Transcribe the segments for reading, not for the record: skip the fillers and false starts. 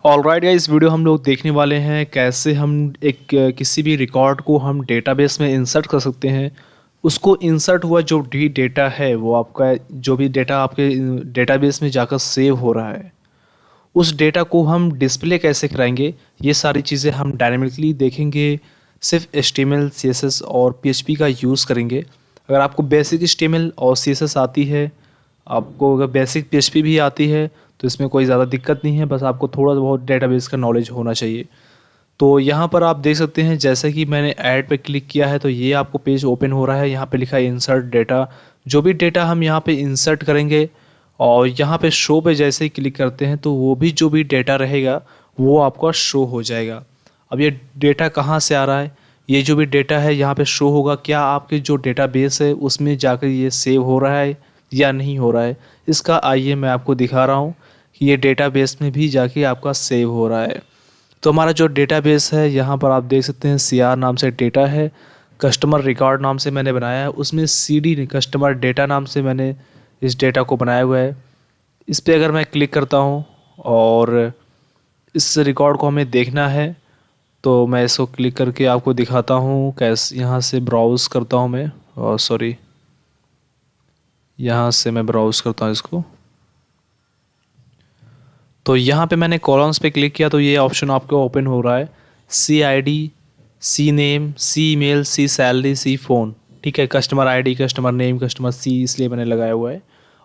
Alright guys, इस video हम लोग देखने वाले हैं कैसे हम किसी भी रिकॉर्ड को हम डेटाबेस में इंसर्ट कर सकते हैं। उसको इंसर्ट हुआ जो भी डेटा है वो आपका जो भी डेटा आपके डेटाबेस में जाकर सेव हो रहा है, उस डेटा को हम डिस्प्ले कैसे कराएंगे, ये सारी चीज़ें हम डायनामिकली देखेंगे। सिर्फ HTML CSS और PHP का यूज़ करेंगे। अगर आपको बेसिक HTML और CSS आती है, आपको अगर बेसिक PHP भी आती है, तो इसमें कोई ज़्यादा दिक्कत नहीं है। बस आपको थोड़ा बहुत डेटाबेस का नॉलेज होना चाहिए। तो यहाँ पर आप देख सकते हैं, जैसे कि मैंने ऐड पे क्लिक किया है तो ये आपको पेज ओपन हो रहा है। यहाँ पे लिखा है इंसर्ट डेटा। जो भी डेटा हम यहाँ पे इंसर्ट करेंगे और यहाँ पे शो पे जैसे ही क्लिक करते हैं तो वो भी जो भी डेटा रहेगा वो आपका शो हो जाएगा। अब ये डेटा कहाँ से आ रहा है, ये जो भी डेटा है यहाँ पे शो होगा। क्या आपके जो डेटाबेस है उसमें जाकर ये सेव हो रहा है या नहीं हो रहा है, इसका आइए मैं आपको दिखा रहा हूँ कि ये डेटाबेस में भी जाके आपका सेव हो रहा है। तो हमारा जो डेटाबेस है यहाँ पर आप देख सकते हैं CR नाम से डेटा है। कस्टमर रिकॉर्ड नाम से मैंने बनाया है, उसमें CD कस्टमर डेटा नाम से मैंने इस डेटा को बनाया हुआ है। इस पे अगर मैं क्लिक करता हूँ और इस रिकॉर्ड को हमें देखना है तो मैं इसको क्लिक करके आपको दिखाता हूँ कैसे। यहाँ से ब्राउज़ करता हूँ मैं, और सॉरी, यहाँ से मैं ब्राउज़ करता हूँ इसको। तो यहाँ पे मैंने कॉलम्स पे क्लिक किया तो ये ऑप्शन आपको ओपन हो रहा है। CID, C name, C email, C salary, C phone. ठीक है, customer ID, customer name, customer C इसलिए मैंने लगाया हुआ है।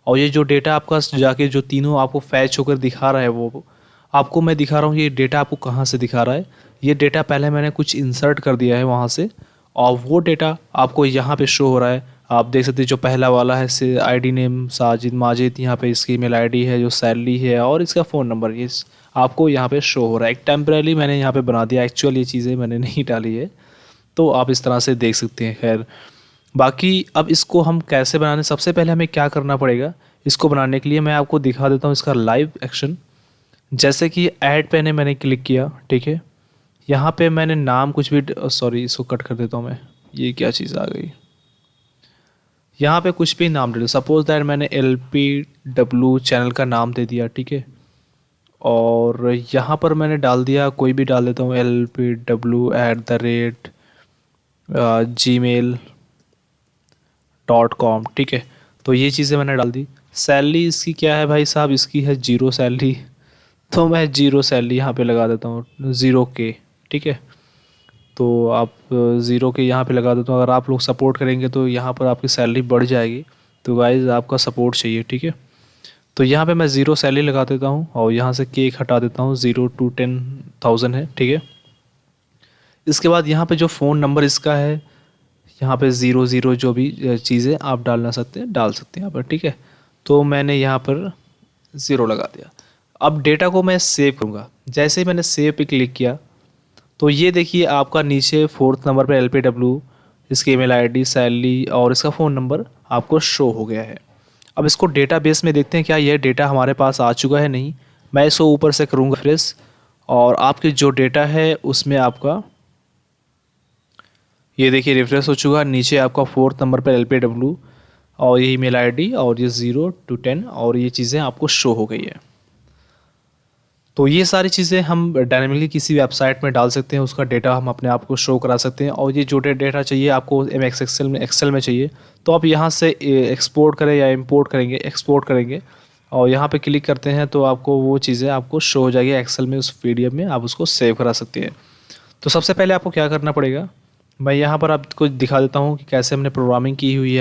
और ये जो डेटा आपका जाके जो तीनों आपको फैच होकर दिखा रहा है वो आपको मैं दिखा रहा हूँ। ये डेटा आपको कहाँ से दिखा रहा है, ये डेटा पहले मैंने कुछ इंसर्ट कर दिया है वहाँ से, और वो डेटा आपको यहाँ पे शो हो रहा है। आप देख सकते हैं जो पहला वाला है से ID नेम साजिद माजिद, यहाँ पे इसकी ईमेल ID है, जो सैलरी है और इसका फ़ोन नंबर, ये आपको यहाँ पे शो हो रहा है। एक टेम्परेली मैंने यहाँ पे बना दिया, एक्चुअल ये चीज़ें मैंने नहीं डाली है, तो आप इस तरह से देख सकते हैं। खैर, बाकी अब इसको हम कैसे बनाने, सबसे पहले हमें क्या करना पड़ेगा, इसको बनाने के लिए मैं आपको दिखा देता हूँ इसका लाइव एक्शन। जैसे कि ऐड पे मैंने क्लिक किया, ठीक है, यहाँ पे मैंने नाम कुछ भी, सॉरी इसको कट कर देता हूँ मैं, ये क्या चीज़ आ गई। यहाँ पे कुछ भी नाम दे दो, सपोज दैट मैंने LPW चैनल का नाम दे दिया, ठीक है। और यहाँ पर मैंने डाल दिया, कोई भी डाल देता हूँ, LPW@gmail.com, ठीक है। तो ये चीज़ें मैंने डाल दी। सैलरी इसकी क्या है भाई साहब, इसकी है 0 सैलरी, तो मैं 0 सैलरी यहाँ पे लगा देता हूँ, 0K, ठीक है। तो आप 0K यहाँ पे लगा देता हूँ। अगर आप लोग सपोर्ट करेंगे तो यहाँ पर आपकी सैलरी बढ़ जाएगी। तो गाइज़ आपका सपोर्ट चाहिए, ठीक है। तो यहाँ पे मैं 0 सैलरी लगा देता हूँ और यहाँ से केक हटा देता हूँ, 0 to 10,000 है, ठीक है। इसके बाद यहाँ पे जो फ़ोन नंबर इसका है, यहाँ पे 00 जो भी चीज़ें आप डालना सकते हैं, डाल सकते हैं यहाँ पर, ठीक है। तो मैंने यहाँ पर 0 लगा दिया। अब डेटा को मैं सेव करूँगा। जैसे ही मैंने सेव पे क्लिक किया तो ये देखिए आपका नीचे 4th नंबर पे LPW, इसकी ईमेल ID, सैलरी और इसका फ़ोन नंबर आपको शो हो गया है। अब इसको डेटाबेस में देखते हैं क्या यह डेटा हमारे पास आ चुका है। नहीं, मैं इसको ऊपर से करूँगा रिफ्रेश, और आपके जो डेटा है उसमें आपका ये देखिए रिफ्रेश हो चुका है। नीचे आपका 4th नंबर पर LPW और ये ईमेल ID और ये 0 to 10 और ये चीज़ें आपको शो हो गई है। तो ये सारी चीज़ें हम डायनामिकली किसी वेबसाइट में डाल सकते हैं, उसका डेटा हम अपने आप को शो करा सकते हैं। और ये जो डेटा चाहिए आपको MS एक्सेल में चाहिए, तो आप यहाँ से एक्सपोर्ट करें या इंपोर्ट करेंगे, एक्सपोर्ट करेंगे और यहाँ पे क्लिक करते हैं तो आपको वो चीज़ें आपको शो हो जाएगी एक्सेल में, उस PDF में आप उसको सेव करा सकते हैं। तो सबसे पहले आपको क्या करना पड़ेगा, मैं यहाँ पर आपको दिखा देता हूँ कि कैसे हमने प्रोग्रामिंग की हुई है।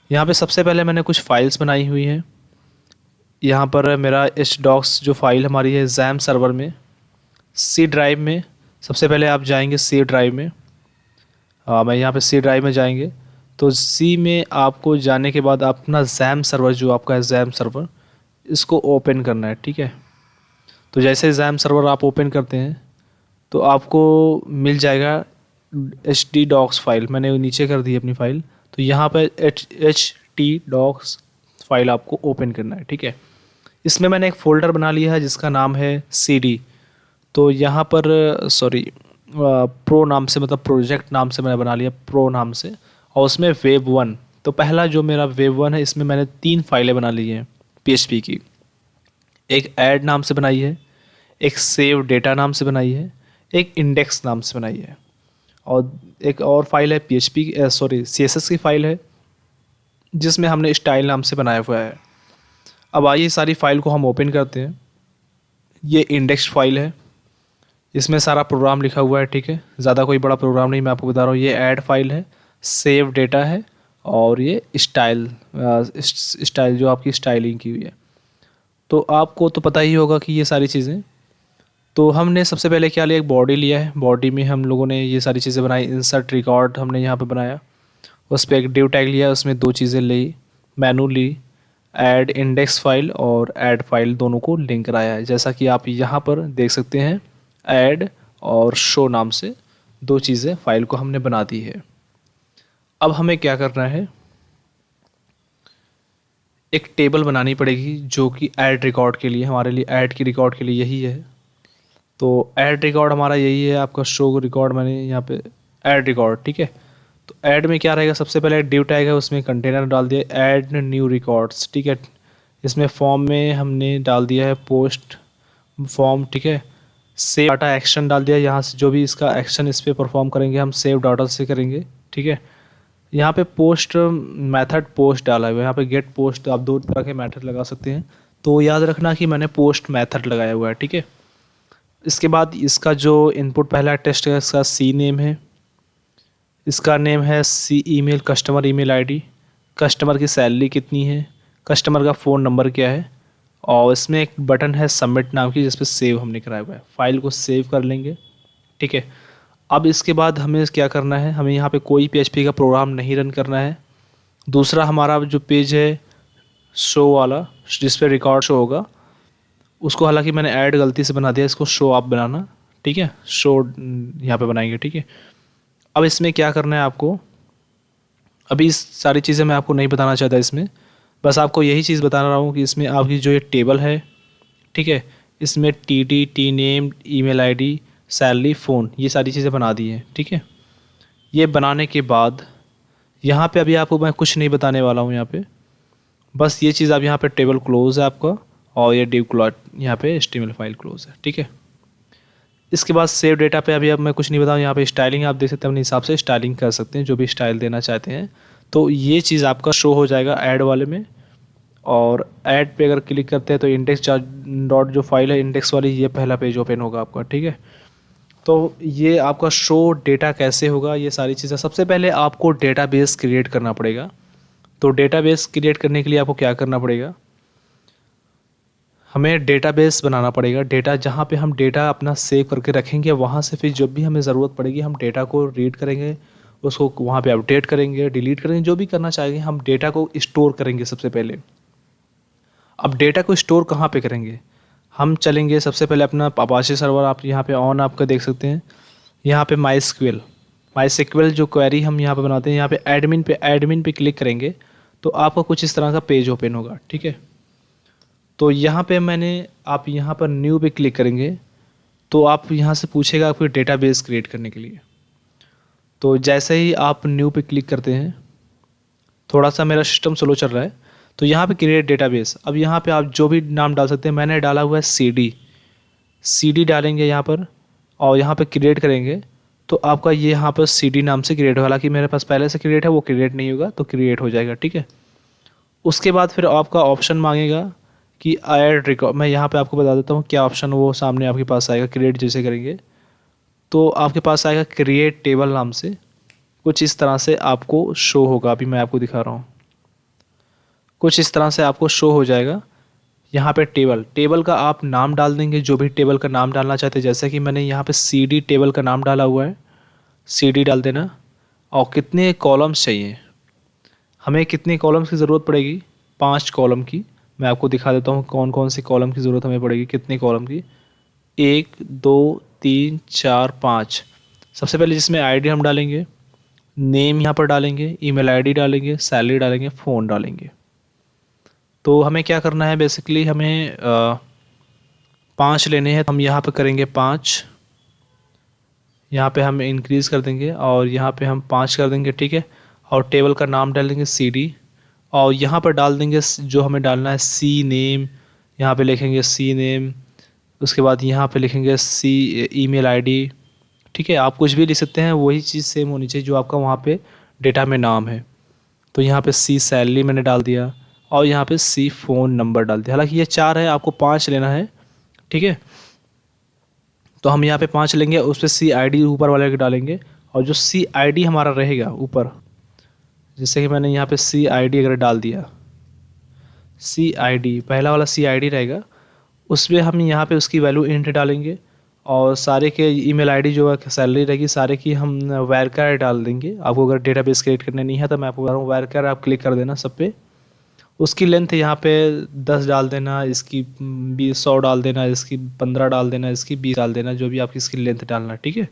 यहाँ पर सबसे पहले मैंने कुछ फाइल्स बनाई हुई हैं। यहाँ पर मेरा HDocs जो फाइल हमारी है XAMPP सर्वर में, C ड्राइव में। सबसे पहले आप जाएंगे C ड्राइव में, मैं यहाँ पे C ड्राइव में जाएंगे तो C में आपको जाने के बाद अपना XAMPP सर्वर जो आपका है, XAMPP सर्वर, इसको ओपन करना है, ठीक है। तो जैसे XAMPP सर्वर आप ओपन करते हैं तो आपको मिल जाएगा HDocs फाइल, मैंने नीचे कर दी अपनी फाइल। तो यहाँ पर HDocs फाइल आपको ओपन करना है, ठीक है। इसमें मैंने एक फ़ोल्डर बना लिया है जिसका नाम है CD। तो यहाँ पर सॉरी प्रो नाम से, मतलब प्रोजेक्ट नाम से मैंने बना लिया, प्रो नाम से, और उसमें Web1। तो पहला जो मेरा Web1 है इसमें मैंने 3 फाइलें बना ली हैं PHP की। एक ऐड नाम से बनाई है, एक सेव डेटा नाम से बनाई है, एक इंडेक्स नाम से बनाई है, और एक और फाइल है PHP सॉरी CSS की फाइल है जिसमें हमने स्टाइल नाम से बनाया हुआ है। अब आइए सारी फाइल को हम ओपन करते हैं। ये इंडेक्स फाइल है, इसमें सारा प्रोग्राम लिखा हुआ है, ठीक है। ज़्यादा कोई बड़ा प्रोग्राम नहीं, मैं आपको बता रहा हूँ। ये ऐड फाइल है, सेव डेटा है, और ये स्टाइल जो आपकी स्टाइलिंग की हुई है। तो आपको तो पता ही होगा कि ये सारी चीज़ें, तो हमने सबसे पहले क्या लिया, एक बॉडी लिया है। बॉडी में हम लोगों ने ये सारी चीज़ें बनाई। इंसर्ट रिकॉर्ड हमने यहाँ पे बनाया, उस पर एक डिव टैग लिया, उसमें दो चीज़ें ली, मेनू ली, ऐड इंडेक्स फाइल और ऐड फाइल दोनों को लिंक कराया है। जैसा कि आप यहाँ पर देख सकते हैं, ऐड और शो नाम से दो चीज़ें फाइल को हमने बना दी है। अब हमें क्या करना है, एक टेबल बनानी पड़ेगी जो कि ऐड रिकॉर्ड के लिए, हमारे लिए ऐड की रिकॉर्ड के लिए यही है। तो ऐड रिकॉर्ड हमारा यही है, आपका शो रिकॉर्ड मैंने यहाँ पे ऐड रिकॉर्ड, ठीक है। तो ऐड में क्या रहेगा, सबसे पहले डिव टैग है, उसमें कंटेनर डाल दिया ऐड न्यू रिकॉर्ड्स, ठीक है। इसमें फॉर्म में हमने डाल दिया है पोस्ट फॉर्म, ठीक है। सेव डाटा एक्शन डाल दिया, यहाँ से जो भी इसका एक्शन इस पर परफॉर्म करेंगे हम सेव डाटा से करेंगे, ठीक है। यहाँ पे पोस्ट मेथड पोस्ट डाला हुआ है, यहाँ पे गेट पोस्ट, आप दो तरह के मेथड लगा सकते हैं। तो याद रखना कि मैंने पोस्ट मेथड लगाया हुआ है, ठीक है। इसके बाद इसका जो इनपुट पहला टेस्ट है, इसका सी नेम है, इसका नेम है C email, customer email ID, customer की सैलरी कितनी है, कस्टमर का फ़ोन नंबर क्या है, और इसमें एक बटन है सबमिट नाम की जिस पर सेव हमने कराया हुआ है। फाइल को सेव कर लेंगे, ठीक है। अब इसके बाद हमें क्या करना है, हमें यहाँ पे कोई PHP का प्रोग्राम नहीं रन करना है। दूसरा हमारा जो पेज है शो वाला, जिस पे रिकॉर्ड शो होगा, उसको हालांकि मैंने ऐड गलती से बना दिया, इसको शो आप बनाना, ठीक है। शो यहाँ पे बनाएंगे, ठीक है। अब इसमें क्या करना है आपको, अभी इस सारी चीज़ें मैं आपको नहीं बताना चाहता इसमें, बस आपको यही चीज़ बता रहा हूँ कि इसमें आपकी जो ये टेबल है, ठीक है, इसमें T name, email ID, salary, phone, ये सारी चीज़ें बना दी हैं, ठीक है। ये बनाने के बाद यहाँ पे अभी आपको मैं कुछ नहीं बताने वाला हूँ यहाँ पे, बस ये चीज़ अब यहाँ पे टेबल क्लोज है आपका, और ये डिव क्लॉट यहाँ पे HTML फाइल क्लोज है, ठीक है। इसके बाद सेव डेटा पे अभी अब मैं कुछ नहीं बताऊँ। यहाँ पे स्टाइलिंग आप देख सकते हैं, अपने हिसाब से स्टाइलिंग कर सकते हैं, जो भी स्टाइल देना चाहते हैं। तो ये चीज़ आपका शो हो जाएगा ऐड वाले में, और ऐड पे अगर क्लिक करते हैं तो इंडेक्स डॉट जो फाइल है इंडेक्स वाली, ये पहला पेज ओपन होगा आपका, ठीक है। तो ये आपका शो डेटा कैसे होगा, ये सारी चीज़ें, सबसे पहले आपको डेटाबेस क्रिएट करना पड़ेगा। तो डेटाबेस क्रिएट करने के लिए आपको क्या करना पड़ेगा, हमें डेटाबेस बनाना पड़ेगा। डेटा जहाँ पे हम डेटा अपना सेव करके रखेंगे, वहाँ से फिर जब भी हमें ज़रूरत पड़ेगी हम डेटा को रीड करेंगे, उसको वहाँ पे अपडेट करेंगे, डिलीट करेंगे, जो भी करना चाहेंगे हम डेटा को स्टोर करेंगे सबसे पहले। अब डेटा को स्टोर कहाँ पे करेंगे, हम चलेंगे सबसे पहले अपना अपाचे सर्वर, आप यहाँ पे ऑन आपका देख सकते हैं, यहाँ पे माई SQL जो क्वेरी हम यहाँ पे बनाते हैं, यहाँ पे एडमिन पे क्लिक करेंगे तो आपका कुछ इस तरह का पेज ओपन होगा, ठीक है। तो यहाँ पे आप यहाँ पर न्यू पे क्लिक करेंगे तो आप यहाँ से पूछेगा आपको डेटाबेस क्रिएट करने के लिए। तो जैसे ही आप न्यू पे क्लिक करते हैं, थोड़ा सा मेरा सिस्टम स्लो चल रहा है, तो यहाँ पे क्रिएट डेटाबेस, अब यहाँ पे आप जो भी नाम डाल सकते हैं। मैंने डाला हुआ है CD डालेंगे यहाँ पर, और यहाँ पे क्रिएट करेंगे तो आपका ये यहाँ पर CD नाम से क्रिएट होगा। हालांकि मेरे पास पहले से क्रिएट है, वो क्रिएट नहीं होगा, तो क्रिएट हो जाएगा, ठीक है। उसके बाद फिर आपका ऑप्शन मांगेगा कि ऐड रिकॉर्ड, मैं यहाँ पे आपको बता देता हूँ क्या ऑप्शन, वो सामने आपके पास आएगा। क्रिएट जैसे करेंगे तो आपके पास आएगा क्रिएट टेबल नाम से, कुछ इस तरह से आपको शो होगा। अभी मैं आपको दिखा रहा हूँ, कुछ इस तरह से आपको शो हो जाएगा। यहाँ पे टेबल का आप नाम डाल देंगे, जो भी टेबल का नाम डालना चाहते हैं। जैसे कि मैंने यहाँ पे CD टेबल का नाम डाला हुआ है, CD डाल देना। और कितने कॉलम्स चाहिए, हमें कितने कॉलम्स की ज़रूरत पड़ेगी, 5 कॉलम की। मैं आपको दिखा देता हूँ कौन कौन सी कॉलम की ज़रूरत हमें पड़ेगी, कितने कॉलम की, 1 2 3 4 5। सबसे पहले जिसमें ID हम डालेंगे, नेम यहाँ पर डालेंगे, ईमेल ID डालेंगे, सैलरी डालेंगे, फ़ोन डालेंगे। तो हमें क्या करना है, बेसिकली हमें 5 लेने हैं, तो हम यहाँ पे करेंगे 5, यहाँ पे हम इंक्रीज़ कर देंगे और यहाँ पे हम 5 कर देंगे, ठीक है। और टेबल का नाम डाल देंगे CD, और यहाँ पर डाल देंगे जो हमें डालना है C नेम, यहाँ पे लिखेंगे C नेम, उसके बाद यहाँ पे लिखेंगे सी ईमेल आईडी, ठीक है। आप कुछ भी लिख सकते हैं, वही चीज़ सेम होनी चाहिए जो आपका वहाँ पे डेटा में नाम है। तो यहाँ पे सी सैलरी मैंने डाल दिया और यहाँ पे सी फ़ोन नंबर डाल दिया। हालांकि ये 4 है, आपको 5 लेना है, ठीक है। तो हम यहाँ पे 5 लेंगे, उस पर सी आई डी ऊपर वाले के डालेंगे और जो सी आई डी हमारा रहेगा ऊपर, जैसे कि मैंने यहाँ पे सी आई डी अगर डाल दिया, सी आई डी पहला वाला सी आई डी रहेगा, उसमें हम यहाँ पे उसकी वैल्यू इंट डालेंगे और सारे के ईमेल आईडी जो है सैलरी रहेगी सारे की हम वैरकर डाल देंगे। आपको अगर डेटाबेस क्रिएट करने नहीं है तो मैं आपको बता रहा हूँ वैरकर आप क्लिक कर देना सब पे। उसकी लेंथ यहाँ पे 10 डाल देना, इसकी 100 डाल देना, इसकी 15 डाल देना, इसकी 20 डाल देना, जो भी आपकी इसकी लेंथ डालना, ठीक है।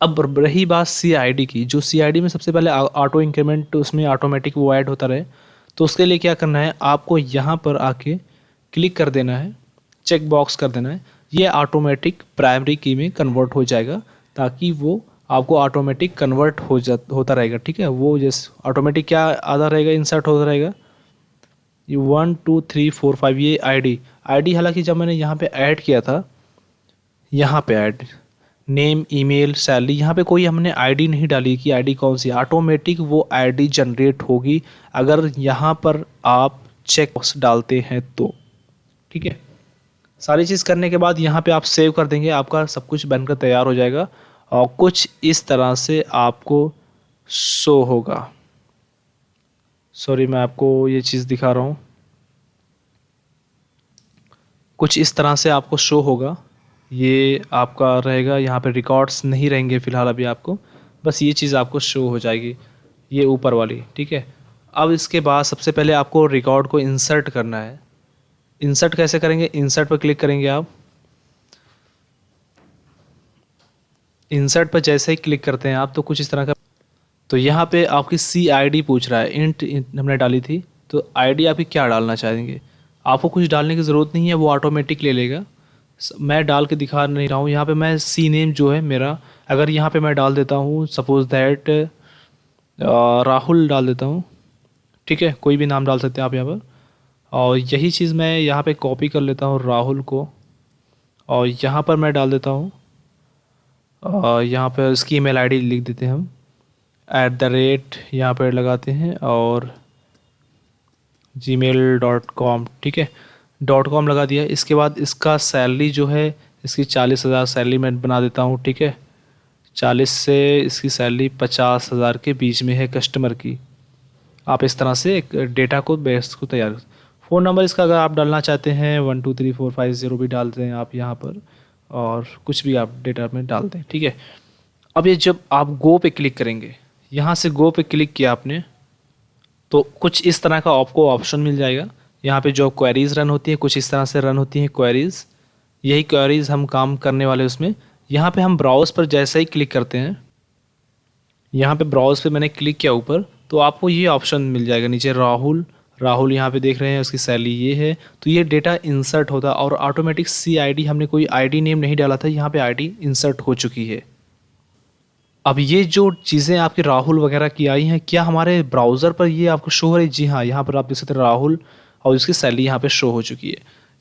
अब रही बात सी आई डी की, जो सी आई डी में सबसे पहले ऑटो इंक्रीमेंट उसमें ऑटोमेटिक वो ऐड होता रहे, तो उसके लिए क्या करना है, आपको यहाँ पर आके क्लिक कर देना है, चेक बॉक्स कर देना है, ये ऑटोमेटिक प्राइमरी की में कन्वर्ट हो जाएगा, ताकि वो आपको ऑटोमेटिक कन्वर्ट होता रहेगा, ठीक है। वो जैसे ऑटोमेटिक क्या आधा रहेगा, इंसर्ट होता रहेगा, ये 1 2 3 4 5 ये आईडी हालांकि जब मैंने यहाँ पे ऐड किया था, यहाँ पे ऐड नेम ईमेल सैलरी, यहाँ पे कोई हमने आईडी नहीं डाली कि आईडी कौन सी, ऑटोमेटिक वो आईडी जनरेट होगी अगर यहाँ पर आप चेक बॉक्स डालते हैं तो, ठीक है। सारी चीज़ करने के बाद यहाँ पे आप सेव कर देंगे, आपका सब कुछ बनकर तैयार हो जाएगा और कुछ इस तरह से आपको शो होगा। सॉरी मैं आपको ये चीज़ दिखा रहा हूँ, कुछ इस तरह से आपको शो होगा, ये आपका रहेगा, यहाँ पे रिकॉर्ड्स नहीं रहेंगे फ़िलहाल अभी आपको, बस ये चीज़ आपको शो हो जाएगी, ये ऊपर वाली, ठीक है। अब इसके बाद सबसे पहले आपको रिकॉर्ड को इंसर्ट करना है। इंसर्ट कैसे करेंगे, इंसर्ट पर क्लिक करेंगे आप, इंसर्ट पर जैसे ही क्लिक करते हैं आप तो कुछ इस तरह का, तो यहाँ पे आपकी सी आई डी पूछ रहा है, इंट हमने डाली थी, तो आईडी आपकी क्या डालना चाहेंगे, आपको कुछ डालने की ज़रूरत नहीं है, वो ऑटोमेटिक ले लेगा। मैं डाल के दिखा नहीं रहा हूँ, यहाँ पे मैं सी नेम जो है मेरा, अगर यहाँ पे मैं डाल देता हूँ सपोज़ दैट राहुल डाल देता हूँ, ठीक है, कोई भी नाम डाल सकते हैं आप यहाँ पर, और यही चीज़ मैं यहाँ पे कॉपी कर लेता हूँ राहुल को और यहाँ पर मैं डाल देता हूँ, यहाँ पर इसकी ईमेल आईडी लिख देते हैं हम, @ यहाँ पर लगाते हैं और gmail.com, ठीक है, .com लगा दिया। इसके बाद इसका सैलरी जो है इसकी 40,000 सैलरी मैं बना देता हूँ, ठीक है, 40 से इसकी सैलरी 50,000 के बीच में है कस्टमर की। आप इस तरह से एक डेटा को बेस को तैयार, फ़ोन नंबर इसका अगर आप डालना चाहते हैं 1 2 3 4 5 0 भी डाल दें आप यहाँ पर, और कुछ भी आप डेटा में डाल दें, ठीक है। अब ये जब आप गो पे क्लिक करेंगे, यहाँ से गो पे क्लिक किया आपने, तो कुछ इस तरह का आपको ऑप्शन मिल जाएगा। यहाँ पे जो क्वेरीज़ रन होती है कुछ इस तरह से रन होती हैं क्वेरीज़, यही क्वेरीज़ हम काम करने वाले उसमें। यहाँ पे हम ब्राउज़ पर जैसे ही क्लिक करते हैं, यहाँ पे ब्राउज़ पे मैंने क्लिक किया ऊपर, तो आपको ये ऑप्शन मिल जाएगा नीचे, राहुल यहाँ पे देख रहे हैं, उसकी सैलरी ये है, तो ये डेटा इंसर्ट होता और ऑटोमेटिक सी आई डी, हमने कोई आईडी नेम नहीं डाला था, यहाँ पे आईडी इंसर्ट हो चुकी है। अब ये जो चीज़ें आपकी राहुल वगैरह की आई हैं, क्या हमारे ब्राउज़र पर ये आपको शो हो रही है? जी हाँ, यहाँ पर आप देख सकते हैं राहुल और उसकी सैलरी यहाँ पे शो हो चुकी है।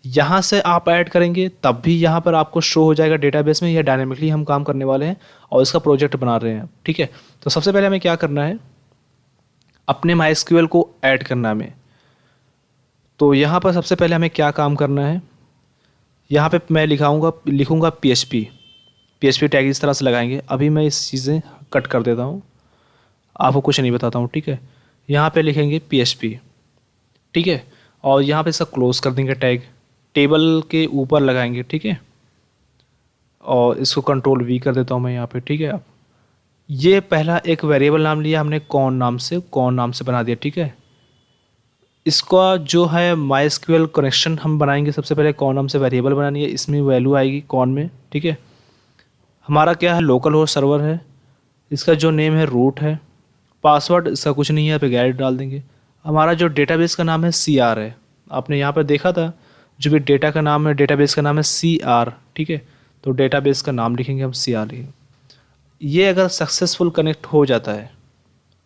यहाँ से आप ऐड करेंगे तब भी यहाँ पर आपको शो हो जाएगा डेटाबेस में, यह डायनेमिकली हम काम करने वाले हैं और इसका प्रोजेक्ट बना रहे हैं, ठीक है। तो सबसे पहले हमें क्या करना है, अपने MySQL को ऐड करना हमें। तो यहाँ पर सबसे पहले हमें क्या काम करना है, यहाँ पे मैं लिखूँगा PHP टैग इस तरह से लगाएंगे। अभी मैं इस चीज़ें कट कर देता हूँ, आपको कुछ नहीं बताता हूँ, ठीक है। यहाँ पे लिखेंगे PHP, ठीक है, और यहाँ पे इसका क्लोज कर देंगे टैग, टेबल के ऊपर लगाएंगे, ठीक है, और इसको कंट्रोल V कर देता हूँ मैं यहाँ पे, ठीक है। अब ये पहला एक वेरिएबल नाम लिया हमने कौन नाम से बना दिया, ठीक है। इसका जो है MySQL कनेक्शन हम बनाएंगे, सबसे पहले कौन नाम से वेरिएबल बनानी है, इसमें वैल्यू आएगी कौन में, ठीक है। हमारा क्या है, लोकल होस्ट सर्वर है, इसका जो नेम है रूट है, पासवर्ड इसका कुछ नहीं है, पे गैरेट डाल देंगे। हमारा जो डेटाबेस का नाम है CR है, आपने यहाँ पर देखा था जो भी डेटा का नाम है, डेटाबेस का नाम है CR, ठीक है। तो डेटाबेस का नाम लिखेंगे हम CR लिखेंगे। ये अगर सक्सेसफुल कनेक्ट हो जाता है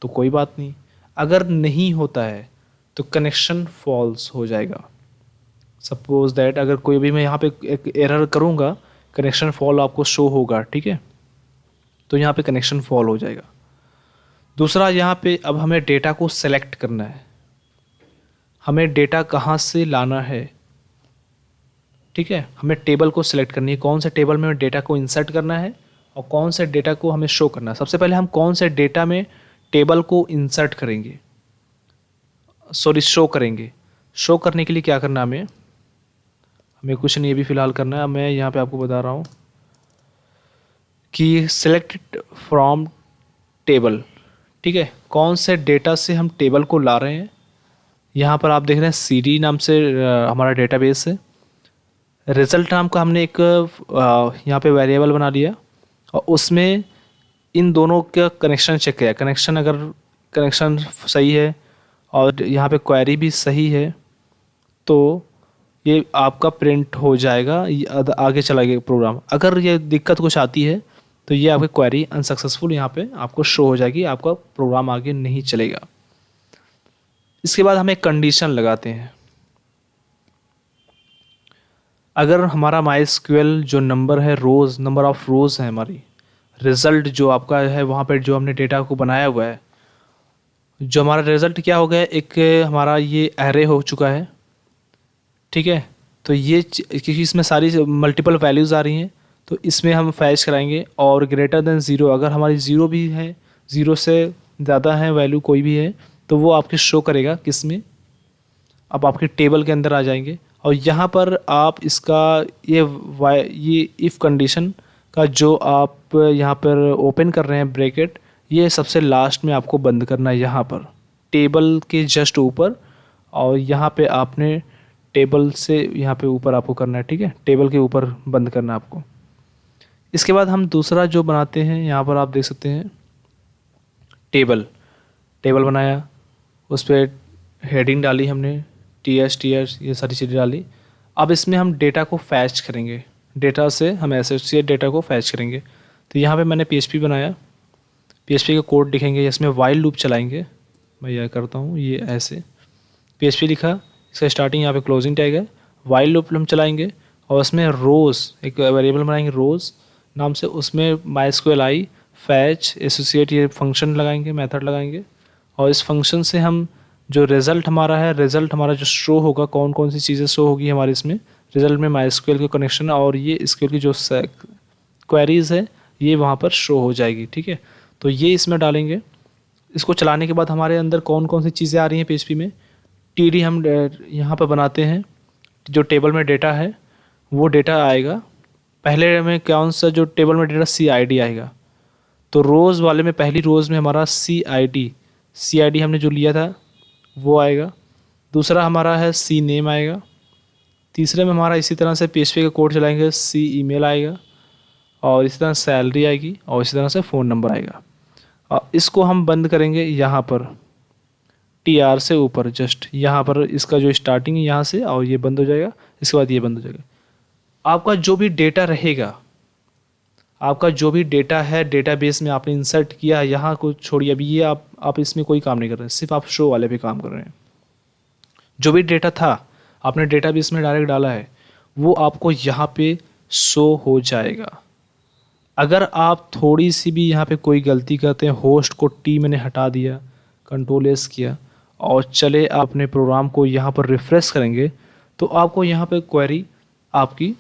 तो कोई बात नहीं, अगर नहीं होता है तो कनेक्शन फॉल्स हो जाएगा, सपोज दैट अगर कोई भी मैं यहाँ पे एक एरर करूँगा, कनेक्शन फॉल आपको शो होगा, ठीक है। तो यहाँ पे कनेक्शन फॉल हो जाएगा। दूसरा, यहाँ पे अब हमें डेटा को सेलेक्ट करना है, हमें डेटा कहाँ से लाना है, ठीक है। हमें टेबल को सिलेक्ट करनी है, कौन से टेबल में डेटा को इंसर्ट करना है और कौन से डेटा को हमें शो करना है। सबसे पहले हम कौन से डेटा में टेबल को इंसर्ट करेंगे, शो करेंगे। शो करने के लिए क्या करना है, हमें कुछ नहीं अभी फ़िलहाल करना है। मैं यहाँ पे आपको बता रहा हूँ कि सिलेक्ट फ्रॉम टेबल, ठीक है। कौन से डेटा से हम टेबल को ला रहे हैं। यहाँ पर आप देख रहे हैं CD नाम से हमारा डेटाबेस है। रिज़ल्ट नाम का हमने एक यहाँ पे वेरिएबल बना लिया और उसमें इन दोनों का कनेक्शन चेक किया। कनेक्शन अगर कनेक्शन सही है और यहाँ पे क्वेरी भी सही है तो ये आपका प्रिंट हो जाएगा, ये आगे चला गया प्रोग्राम। अगर ये दिक्कत कुछ आती है तो ये आपकी क्वेरी अनसक्सेसफुल यहाँ पे आपको शो हो जाएगी, आपका प्रोग्राम आगे नहीं चलेगा। इसके बाद हम एक कंडीशन लगाते हैं। अगर हमारा MySQL जो नंबर है, रोज़, नंबर ऑफ़ रोज़ है हमारी, रिज़ल्ट जो आपका है वहाँ पर जो हमने डेटा को बनाया हुआ है, जो हमारा रिज़ल्ट क्या हो गया, एक हमारा ये एरे हो चुका है, ठीक है। तो ये क्योंकि इसमें सारी मल्टीपल वैल्यूज़ आ रही हैं तो इसमें हम फैच कराएंगे। और ग्रेटर देन ज़ीरो, अगर हमारी ज़ीरो भी है, ज़ीरो से ज़्यादा है वैल्यू कोई भी है तो वो आपके शो करेगा किस में, अब आपके टेबल के अंदर आ जाएंगे। और यहाँ पर आप इसका ये इफ़ कंडीशन का जो आप यहाँ पर ओपन कर रहे हैं ब्रैकेट, ये सबसे लास्ट में आपको बंद करना है, यहाँ पर टेबल के जस्ट ऊपर। और यहाँ पे आपने टेबल से यहाँ पे ऊपर आपको करना है, ठीक है। टेबल के ऊपर बंद करना है आपको। इसके बाद हम दूसरा जो बनाते हैं, यहाँ पर आप देख सकते हैं टेबल बनाया, उस पर हेडिंग डाली हमने, TS ये सारी चीज़ें डाली। अब इसमें हम डेटा को फैच करेंगे, डेटा से हम एसोसिएट डेटा को फैच करेंगे। तो यहाँ पे मैंने PHP बनाया, PHP का कोड लिखेंगे, इसमें वाइल लूप चलाएंगे। मैं यह करता हूँ, ये ऐसे PHP लिखा, इसका स्टार्टिंग यहाँ पे क्लोजिंग टैग है, वाइल लूप हम चलाएंगे और उसमें रोज़ एक वेरिएबल बनाएंगे रोज़ नाम से, उसमें MySQL फैच एसोसिएट ये फंक्शन लगाएंगे, मेथड लगाएंगे। और इस फंक्शन से हम जो रिज़ल्ट हमारा है, रिज़ल्ट हमारा जो शो होगा, कौन कौन सी चीज़ें शो होगी हमारे इसमें रिज़ल्ट में, MySQL के कनेक्शन और ये SQL की जो क्वेरीज़ है ये वहाँ पर शो हो जाएगी, ठीक है। तो ये इसमें डालेंगे। इसको चलाने के बाद हमारे अंदर कौन कौन सी चीज़ें आ रही हैं PHP में, TD हम यहाँ पर बनाते हैं, जो टेबल में डेटा है वो डेटा आएगा। पहले में कौन सा जो टेबल में डेटा CID आएगा, तो रोज़ वाले में पहली रोज़ में हमारा CID हमने जो लिया था वो आएगा। दूसरा हमारा है CNAME आएगा। तीसरे में हमारा इसी तरह से PHP का कोड चलाएंगे, CEmail आएगा और इसी तरह सैलरी आएगी और इसी तरह से फ़ोन नंबर आएगा। और इसको हम बंद करेंगे यहाँ पर TR से ऊपर, जस्ट यहाँ पर इसका जो स्टार्टिंग है यहाँ से, और ये बंद हो जाएगा। इसके बाद ये बंद हो जाएगा। आपका जो भी डेटा रहेगा, आपका जो भी डेटा है डेटाबेस में आपने इंसर्ट किया है, यहाँ को छोड़िए, अभी ये आप इसमें कोई काम नहीं कर रहे हैं, सिर्फ आप शो वाले पे काम कर रहे हैं। जो भी डेटा था आपने डेटाबेस में डायरेक्ट डाला है वो आपको यहाँ पे शो हो जाएगा। अगर आप थोड़ी सी भी यहाँ पे कोई गलती करते हैं, होस्ट को T मैंने हटा दिया, Ctrl+S किया और चले अपने प्रोग्राम को यहाँ पर रिफ़्रेश करेंगे तो आपको यहाँ पे क्वेरी आपकी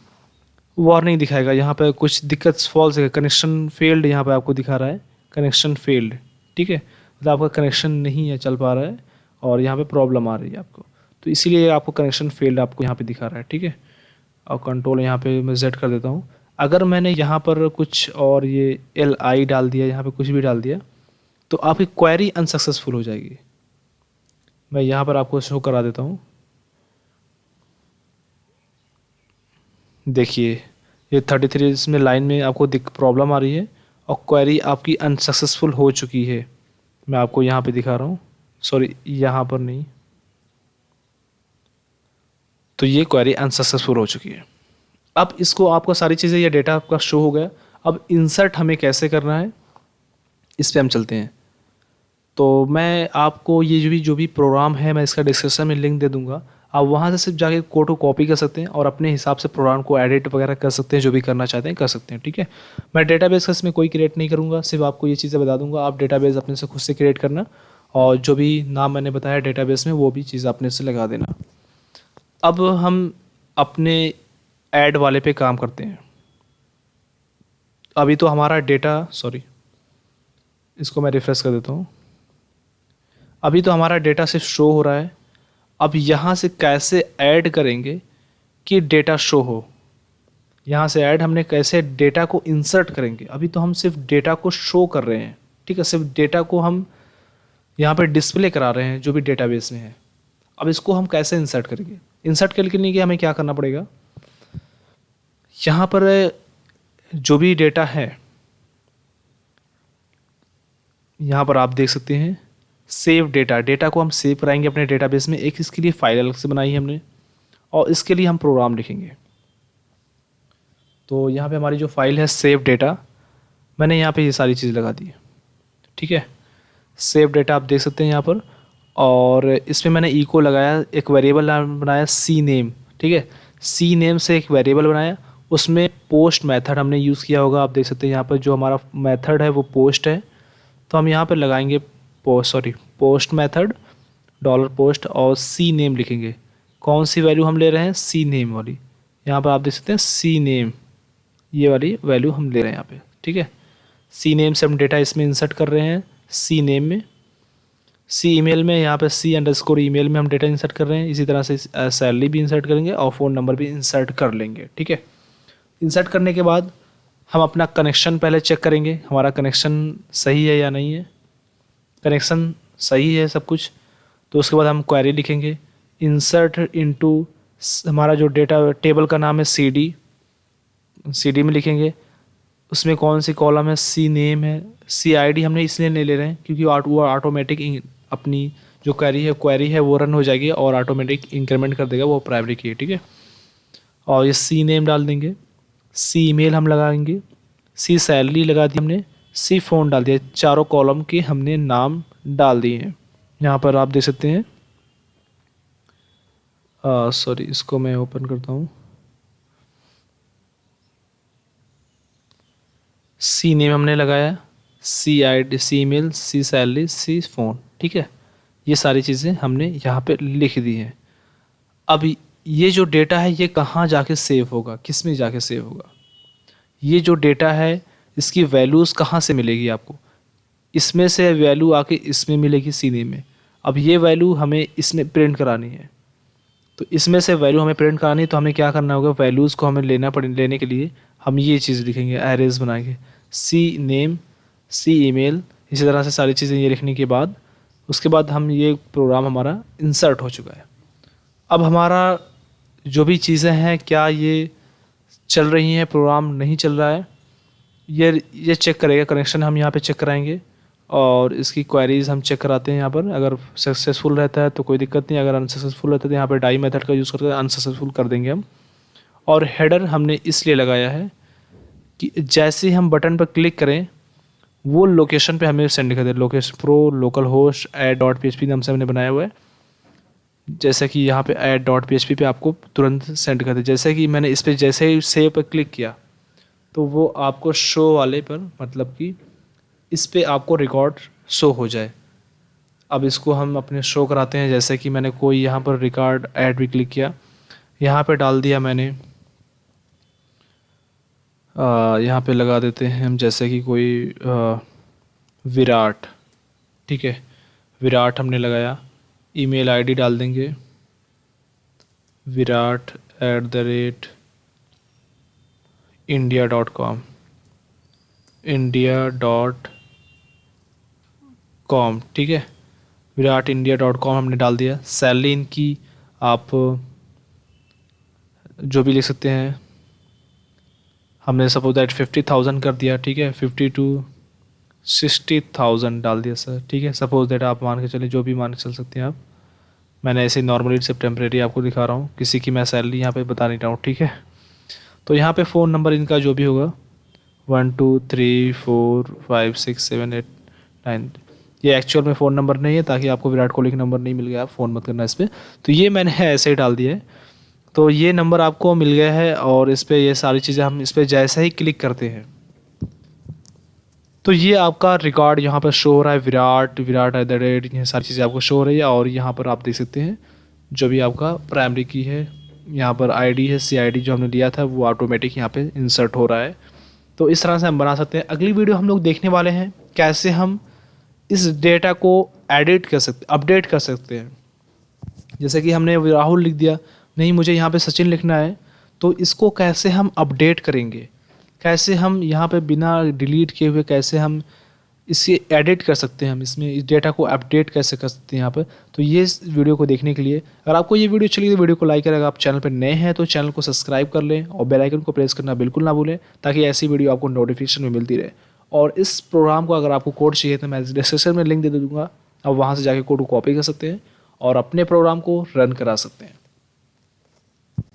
वार्निंग दिखाएगा, यहाँ पे कुछ दिक्कत फॉल्स है, कनेक्शन फेल्ड यहाँ पे आपको दिखा रहा है, कनेक्शन फेल्ड, ठीक है। मतलब आपका कनेक्शन नहीं है, चल पा रहा है और यहाँ पे प्रॉब्लम आ रही है आपको, तो इसीलिए आपको कनेक्शन फेल्ड आपको यहाँ पे दिखा रहा है, ठीक है। और कंट्रोल यहाँ पे मैं Z कर देता हूँ। अगर मैंने यहाँ पर कुछ और ये LI डाल दिया, यहाँ पे कुछ भी डाल दिया तो आपकी क्वेरी अनसक्सेसफुल हो जाएगी। मैं यहाँ पर आपको शो करा देता हूँ, देखिए ये 33 इसमें लाइन में आपको प्रॉब्लम आ रही है और क्वेरी आपकी अनसक्सेसफुल हो चुकी है। मैं आपको यहाँ पे दिखा रहा हूँ, सॉरी यहाँ पर नहीं, तो ये क्वेरी अनसक्सेसफुल हो चुकी है। अब इसको आपका सारी चीज़ें, ये डेटा आपका शो हो गया। अब इंसर्ट हमें कैसे करना है इस पर हम चलते हैं। तो मैं आपको ये जो भी प्रोग्राम है मैं इसका डिस्क्रिप्शन में लिंक दे दूंगा। आप वहाँ से सिर्फ जाके कोड को कॉपी कर सकते हैं और अपने हिसाब से प्रोग्राम को एडिट वगैरह कर सकते हैं, जो भी करना चाहते हैं कर सकते हैं। ठीक है, मैं डेटाबेस का इसमें कोई क्रिएट नहीं करूँगा, सिर्फ आपको ये चीज़ें बता दूंगा। आप डेटाबेस अपने से खुद से क्रिएट करना और जो भी नाम मैंने बताया डेटाबेस में वो भी चीज़ अपने से लगा देना। अब हम अपने ऐड वाले पे काम करते हैं। अभी तो हमारा डेटा, सॉरी इसको मैं रिफ्रेश कर देता हूँ। अभी तो हमारा डेटा सिर्फ शो हो रहा है। अब यहाँ से कैसे ऐड करेंगे कि डेटा शो हो, यहाँ से ऐड हमने कैसे डेटा को इंसर्ट करेंगे। अभी तो हम सिर्फ डेटा को शो कर रहे हैं, ठीक है, सिर्फ डेटा को हम यहाँ पे डिस्प्ले करा रहे हैं जो भी डेटाबेस में है। अब इसको हम कैसे इंसर्ट करेंगे? इंसर्ट करने के लिए हमें क्या करना पड़ेगा, यहाँ पर जो भी डेटा है यहाँ पर आप देख सकते हैं सेव डेटा, डेटा को हम सेव कराएंगे अपने डेटाबेस में। एक इसके लिए फाइल अलग से बनाई है हमने और इसके लिए हम प्रोग्राम लिखेंगे। तो यहाँ पे हमारी जो फाइल है सेव डेटा, मैंने यहाँ पे ये सारी चीज़ लगा दी है। ठीक है, सेव डेटा आप देख सकते हैं यहाँ पर। और इसमें मैंने इको लगाया, एक वेरिएबल बनाया सी नेम। ठीक है, सी नेम से एक वेरिएबल बनाया, उसमें पोस्ट मेथड हमने यूज़ किया होगा। आप देख सकते हैं यहाँ पर जो हमारा मेथड है वो पोस्ट है, तो हम यहाँ पर लगाएंगे पोस्ट मेथड डॉलर पोस्ट और सी नेम लिखेंगे। कौन सी वैल्यू हम ले रहे हैं? सी नेम वाली। यहाँ पर आप देख सकते हैं सी नेम, ये वाली वैल्यू हम ले रहे हैं यहाँ पे। ठीक है, सी नेम से हम डेटा इसमें इंसर्ट कर रहे हैं, सी नेम में। सी ईमेल में यहाँ पे सी अंडरस्कोर ईमेल में हम डेटा इंसर्ट कर रहे हैं। इसी तरह से सैलरी भी इंसर्ट करेंगे और फ़ोन नंबर भी इंसर्ट कर लेंगे। ठीक है, इंसर्ट करने के बाद हम अपना कनेक्शन पहले चेक करेंगे, हमारा कनेक्शन सही है या नहीं है। कनेक्शन सही है सब कुछ, तो उसके बाद हम क्वेरी लिखेंगे इंसर्ट इनटू, हमारा जो डेटा टेबल का नाम है सी डी में लिखेंगे। उसमें कौन सी कॉलम है? सी नेम है। सी आई डी हमने इसलिए नहीं ले रहे हैं क्योंकि वो ऑटोमेटिक अपनी जो क्वेरी है वो रन हो जाएगी और ऑटोमेटिक इंक्रीमेंट कर देगा वो प्राइमरी की है। ठीक है, और ये सी नेम डाल देंगे, सी ईमेल हम लगाएंगे, सी सैलरी लगा दी हमने, सी फ़ोन डाल दिया। चारों कॉलम के हमने नाम डाल दिए हैं। यहाँ पर आप देख सकते हैं, सॉरी इसको मैं ओपन करता हूँ। सी नेम हमने लगाया, C I D, C email, C salary, C phone. ठीक है, ये सारी चीज़ें हमने यहाँ पे लिख दी हैं। अब ये जो डेटा है ये कहाँ जाके सेव होगा, किस में जाके सेव होगा? ये जो डेटा है इसकी वैल्यूज़ कहाँ से मिलेगी आपको? इसमें से वैल्यू आके इसमें मिलेगी सी नेम में। अब ये वैल्यू हमें इसमें प्रिंट करानी है, तो इसमें से वैल्यू हमें प्रिंट करानी है, तो हमें क्या करना होगा? वैल्यूज़ को हमें लेने के लिए हम ये चीज़ लिखेंगे, एरेज बनाएंगे, सी नेम, सी ईमेल, इसी तरह से सारी चीज़ें ये लिखने के बाद उसके बाद हम ये प्रोग्राम हमारा इंसर्ट हो चुका है। अब हमारा जो भी चीज़ें हैं क्या ये चल रही हैं, प्रोग्राम नहीं चल रहा है, ये चेक करेगा। कनेक्शन हम यहाँ पे चेक कराएंगे और इसकी क्वेरीज हम चेक कराते हैं यहाँ पर। अगर सक्सेसफुल रहता है तो कोई दिक्कत नहीं, अगर अनसक्सेसफुल रहता है तो यहाँ पर डाई मेथड का यूज़ करके अनसक्सेसफुल कर देंगे हम। और हेडर हमने इसलिए लगाया है कि जैसे ही हम बटन पर क्लिक करें वो लोकेशन पे हमें सेंड कर दे। Location pro localhost add dot P H P नाम से हमने बनाया हुआ है, जैसे कि यहाँ पे add dot P H P पे आपको तुरंत सेंड कर दे। जैसे कि मैंने इस पर जैसे ही सेव पर क्लिक किया तो वो आपको शो वाले पर, मतलब कि इस पे आपको रिकॉर्ड शो हो जाए। अब इसको हम अपने शो कराते हैं, जैसे कि मैंने कोई यहाँ पर रिकॉर्ड ऐड भी क्लिक किया, यहाँ पे डाल दिया मैंने, यहाँ पे लगा देते हैं हम, जैसे कि कोई विराट। ठीक है, विराट हमने लगाया, ईमेल आईडी डाल देंगे virat@india.com, india.com। ठीक है, virat.india.com हमने डाल दिया। सैलरी इनकी आप जो भी लिख सकते हैं, हमने सपोज दैट 50,000 कर दिया। ठीक है, 50 to 60,000 डाल दिया सर। ठीक है, सपोज दैट आप मान के चले, जो भी मान के चल सकते हैं आप। मैंने ऐसे नॉर्मली सिर्फ टेम्परेरी आपको दिखा रहा हूँ, किसी की मैं सैलरी यहाँ पे बता नहीं रहा हूँ। ठीक है, तो यहाँ पे फ़ोन नंबर इनका जो भी होगा 1 2 3 4 5 6 7 8 9, ये एक्चुअल में फ़ोन नंबर नहीं है, ताकि आपको विराट कोहली का नंबर नहीं मिल गया, आप फ़ोन मत करना इस पर। तो ये मैंने ऐसे ही डाल दिया है। तो ये नंबर आपको मिल गया है और इस पर ये सारी चीज़ें हम इस पर जैसे ही क्लिक करते हैं तो ये आपका रिकॉर्ड यहाँ पर शो हो रहा है, विराट विराट @ ये सारी चीज़ें आपको शो हो रही है। और यहाँ पर आप देख सकते हैं जो भी आपका प्राइमरी की है, यहाँ पर आईडी है, CID जो हमने लिया था वो ऑटोमेटिक यहाँ पे इंसर्ट हो रहा है। तो इस तरह से हम बना सकते हैं। अगली वीडियो हम लोग देखने वाले हैं कैसे हम इस डेटा को एडिट कर सकते, अपडेट कर सकते हैं। जैसे कि हमने राहुल लिख दिया, नहीं मुझे यहाँ पे सचिन लिखना है, तो इसको कैसे हम अपडेट करेंगे, कैसे हम यहाँ पे बिना डिलीट किए हुए कैसे हम इसे एडिट कर सकते हैं, हम इसमें इस डेटा को अपडेट कैसे कर सकते हैं यहाँ पर। तो ये इस वीडियो को देखने के लिए, अगर आपको ये वीडियो चली तो वीडियो को लाइक करें, अगर आप चैनल पर नए हैं तो चैनल को सब्सक्राइब कर लें और बेल आइकन को प्रेस करना बिल्कुल ना भूलें, ताकि ऐसी वीडियो आपको नोटिफिकेशन में मिलती रहे। और इस प्रोग्राम को अगर आपको कोड चाहिए तो मैं डिस्क्रिप्शन में लिंक दे दूँगा, आप वहाँ से जाके कोड को कॉपी कर सकते हैं और अपने प्रोग्राम को रन करा सकते हैं।